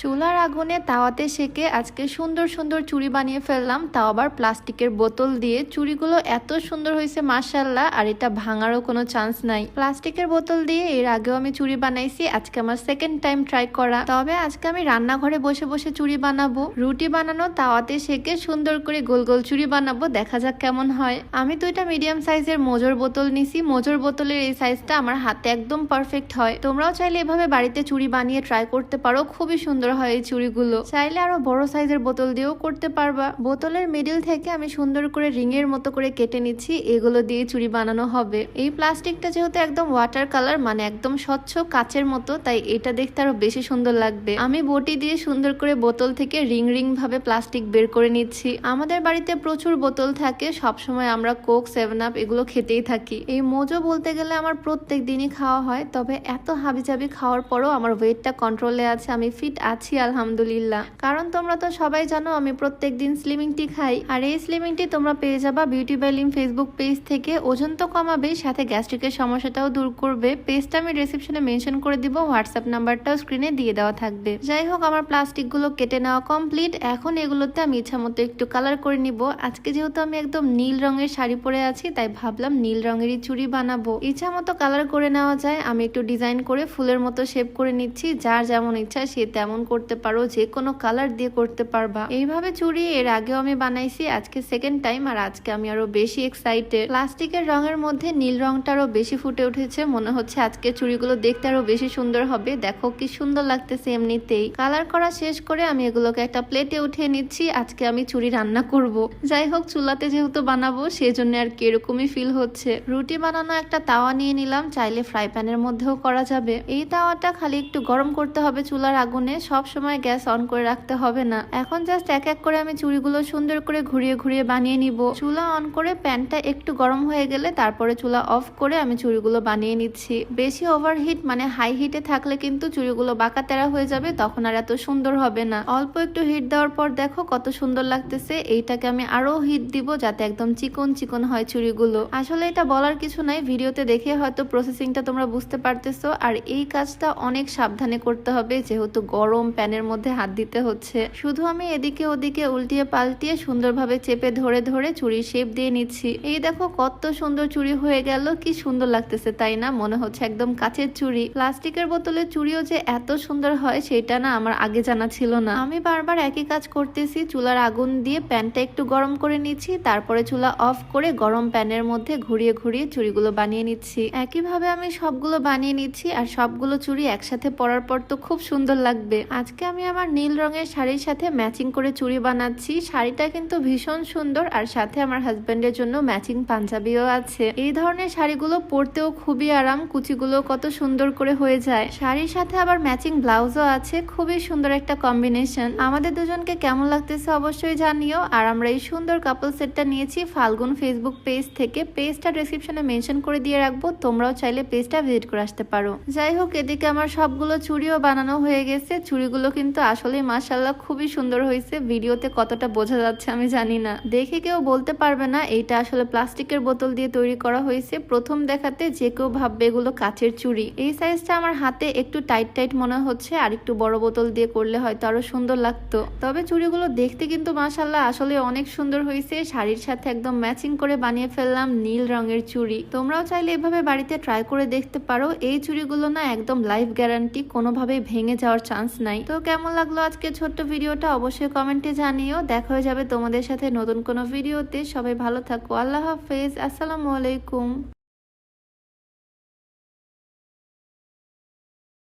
চুলার আগুনে তাওয়াতে সেকে আজকে সুন্দর সুন্দর চুড়ি বানিয়ে ফেললাম, তাও আবার প্লাস্টিকের বোতল দিয়ে। চুড়িগুলো এত সুন্দর হয়েছে মাশাআল্লাহ, আর এটা ভাঙারও কোনো চান্স নাই। প্লাস্টিকের বোতল দিয়ে এর আগেও আমি চুড়ি বানাইছি, আজকে আমার সেকেন্ড টাইম ট্রাই করা। তবে আজকে আমি রান্নাঘরে বসে বসে চুড়ি বানাবো। রুটি বানানো তাওয়াতে সেকে সুন্দর করে গোল গোল চুড়ি বানাবো, দেখা যাক কেমন হয়। আমি দুইটা মিডিয়াম সাইজের মোজোর বোতল নিছি। মোজোর বোতলের এই সাইজটা আমার হাতে একদম পারফেক্ট হয়। তোমরাও চাইলে এভাবে বাড়িতে চুড়ি বানিয়ে ট্রাই করতে পারো, খুবই সুন্দর হয় এই চুড়িগুলো। চাইলে আরো বড় সাইজের বোতল দিয়েও করতে পারবা। বোতলের মিডিল থেকে আমি সুন্দর করে রিং এর মতো করে কেটে নিচ্ছি, এগুলো দিয়ে চুড়ি বানানো হবে। এই প্লাস্টিকটা যেহেতু একদম ওয়াটার কালার, মানে একদম স্বচ্ছ কাচের মতো, তাই এটা দেখতে আরো বেশি সুন্দর লাগবে। আমি বটি দিয়ে সুন্দর করে বোতল থেকে রিং রিং ভাবে প্লাস্টিক বের করে নিচ্ছি। আমাদের বাড়িতে প্রচুর বোতল থাকে, সবসময় আমরা কোক, 7 আপ এগুলো খেতেই থাকি। এই মোজো বলতে গেলে আমার প্রত্যেক দিনই খাওয়া হয়, তবে এত হাবিজাবি খাওয়ার পরও আমার ওয়েটটা কন্ট্রোলে আছে, আমি ফিট আছি আলহামদুলিল্লাহ। কারণ তোমরা তো সবাই জানো আমি প্রত্যেক দিন স্লিমিং টি খাই, আর এই স্লিমিং টি তোমরা পেয়ে যাবা beauty by Lim Facebook page থেকে। ওজন তো কমাবে, সাথে গ্যাস্ট্রিকের সমস্যাটাও দূর করবে। পেজটা আমি ডেসক্রিপশনে মেনশন করে দিব, হোয়াটসঅ্যাপ নাম্বারটাও স্ক্রিনে দিয়ে দেওয়া থাকবে। যাই হোক, আমার প্লাস্টিক গুলো কেটে নেওয়া কমপ্লিট। এখন এগুলোতে আমি ইচ্ছা মতো একটু কালার করে নিব। আজকে যেহেতু আমি একদম নীল রঙের শাড়ি পরে আছি, তাই ভাবলাম নীল রঙেরই চুড়ি বানাবো। ইচ্ছা মতো কালার করে নেওয়া যায়। আমি একটু ডিজাইন করে ফুলের মতো শেপ করে নিচ্ছি। যার যেমন ইচ্ছা সে তেমন করতে পারো, যে কোনো কালার দিয়ে করতে পারবা। এইভাবে চুড়ি এর আগেও আমি বানাইছি, আজকে সেকেন্ড টাইম, আর আজকে আমি আরো বেশি এক্সাইটেড। প্লাস্টিকের রঙের মধ্যে নীল রংটা আরো বেশি ফুটে উঠেছে, মনে হচ্ছে আজকে চুড়িগুলো দেখতে আরো বেশি সুন্দর হবে। দেখো কি সুন্দর লাগতেছে এমনিতেই। কালার করা শেষ করে আমি এগুলোকে একটা প্লেটে উঠিয়ে নিচ্ছি। আজকে আমি চুড়ি রান্না করব। যাই হোক, চুলাতে যেহেতু বানাবো সেজন্য আর কি এরকমই ফিল হচ্ছে। রুটি বানানো একটা তাওয়া নিয়ে নিলাম, চাইলে ফ্রাই প্যানের মধ্যেও করা যাবে। এই তাওয়াটা খালি একটু গরম করতে হবে চুলার আগুনে, সব সময় গ্যাস অন করে রাখতে হবে না। এখন জাস্ট এক এক করে আমি চুড়িগুলো সুন্দর করে ঘুরিয়ে ঘুরিয়ে বানিয়ে নিব। চুলা অন করে প্যানটা একটু গরম হয়ে গেলে তারপরে চুলা অফ করে আমি চুড়িগুলো বানিয়ে নিচ্ছি। বেশি ওভারহিট মানে হাই হিটে থাকলে কিন্তু চুড়িগুলো বাঁকা তেরা হয়ে যাবে, তখন আর এত সুন্দর হবে না। অল্প একটু হিট দেওয়ার পর দেখো কত সুন্দর লাগতেছে। এইটাকে আমি আরো হিট দিব যাতে একদম চিকন চিকন হয় চুড়িগুলো। আসলে এটা বলার কিছু নাই, ভিডিওতে দেখে হয়তো প্রসেসিংটা তোমরা বুঝতে পারতেছো। আর এই কাজটা অনেক সাবধানে করতে হবে, যেহেতু গরম প্যানের মধ্যে হাত দিতে হচ্ছে। শুধু আমি এদিকে ওদিকে উল্টিয়ে পাল্টিয়ে সুন্দরভাবে চেপে ধরে ধরে চুড়ি শেপ দিয়ে নিচ্ছি। এই দেখো কত সুন্দর চুড়ি হয়ে গেল, কি সুন্দর লাগতেছে তাই না? মনে হচ্ছে একদম কাচের চুড়ি। প্লাস্টিকের বোতলের চুড়িও যে এত সুন্দর হয় সেটা না আমার আগে জানা ছিল না। আমি বারবার একই কাজ করতেছি, চুলার আগুন দিয়ে প্যানটা একটু গরম করে নিচ্ছি, তারপরে চুলা অফ করে গরম প্যানের মধ্যে ঘুরিয়ে ঘুরিয়ে চুড়িগুলো বানিয়ে নিচ্ছি। একইভাবে আমি সবগুলো বানিয়ে নিচ্ছি, আর সবগুলো চুড়ি একসাথে পরার পর তো খুব সুন্দর লাগবে। আজকে আমি আমার নীল রঙের শাড়ির সাথে ম্যাচিং করে চুড়ি বানাচ্ছি। শাড়িটা কিন্তু ভীষণ সুন্দর, আর সাথে আমার হাজবেন্ডের জন্য ম্যাচিং পাঞ্জাবিও আছে। এই ধরনের শাড়িগুলো পরতেও খুবই আরাম, কুচিগুলো কত সুন্দর করে হয়ে যায়। শাড়ির সাথে আবার ম্যাচিং ব্লাউজও আছে, খুবই সুন্দর একটা কম্বিনেশন। আমাদের দুজনকে কেমন লাগতেছে অবশ্যই জানিও। আর আমরা এই সুন্দর কাপল সেটটা নিয়েছি ফাল্গুন ফেসবুক পেজ থেকে। পেজটা ডেসক্রিপশনে মেনশন করে দিয়ে রাখবো, তোমরাও চাইলে পেজটা ভিজিট করে আসতে পারো। যাই হোক, এদিকে আমার সবগুলো চুড়িও বানানো হয়ে গেছে। চুড়িগুলো কিন্তু আসলেই মাশাআল্লাহ খুবই সুন্দর হয়েছে। ভিডিওতে কতটা বোঝা যাচ্ছে আমি জানি না, দেখে কেউ বলতে পারবে না এইটা আসলে প্লাস্টিকের বোতল দিয়ে তৈরি করা হয়েছে। প্রথম দেখাতে যে কেউ ভাববে এগুলো কাচের চুড়ি। এই সাইজটা আমার হাতে একটু টাইট টাইট মনে হচ্ছে, আর একটু বড় বোতল দিয়ে করলে হয়তো আরো সুন্দর লাগতো। তবে চুড়িগুলো দেখতে কিন্তু মাশাআল্লাহ আসলে অনেক সুন্দর হয়েছে। শাড়ির সাথে একদম ম্যাচিং করে বানিয়ে ফেললাম নীল রঙের চুড়ি। তোমরাও চাইলে এভাবে বাড়িতে ট্রাই করে দেখতে পারো। এই চুড়িগুলো না একদম লাইফ গ্যারান্টি, কোনোভাবেই ভেঙে যাওয়ার চান্স নাই। তো কেমন লাগলো আজকে ছোট্ট ভিডিওটা অবশ্যই কমেন্টে জানিও। দেখা হয়ে যাবে তোমাদের সাথে নতুন কোনো ভিডিওতে। সবাই ভালো থাকো, আল্লাহ হাফেজ, আসসালামু আলাইকুম।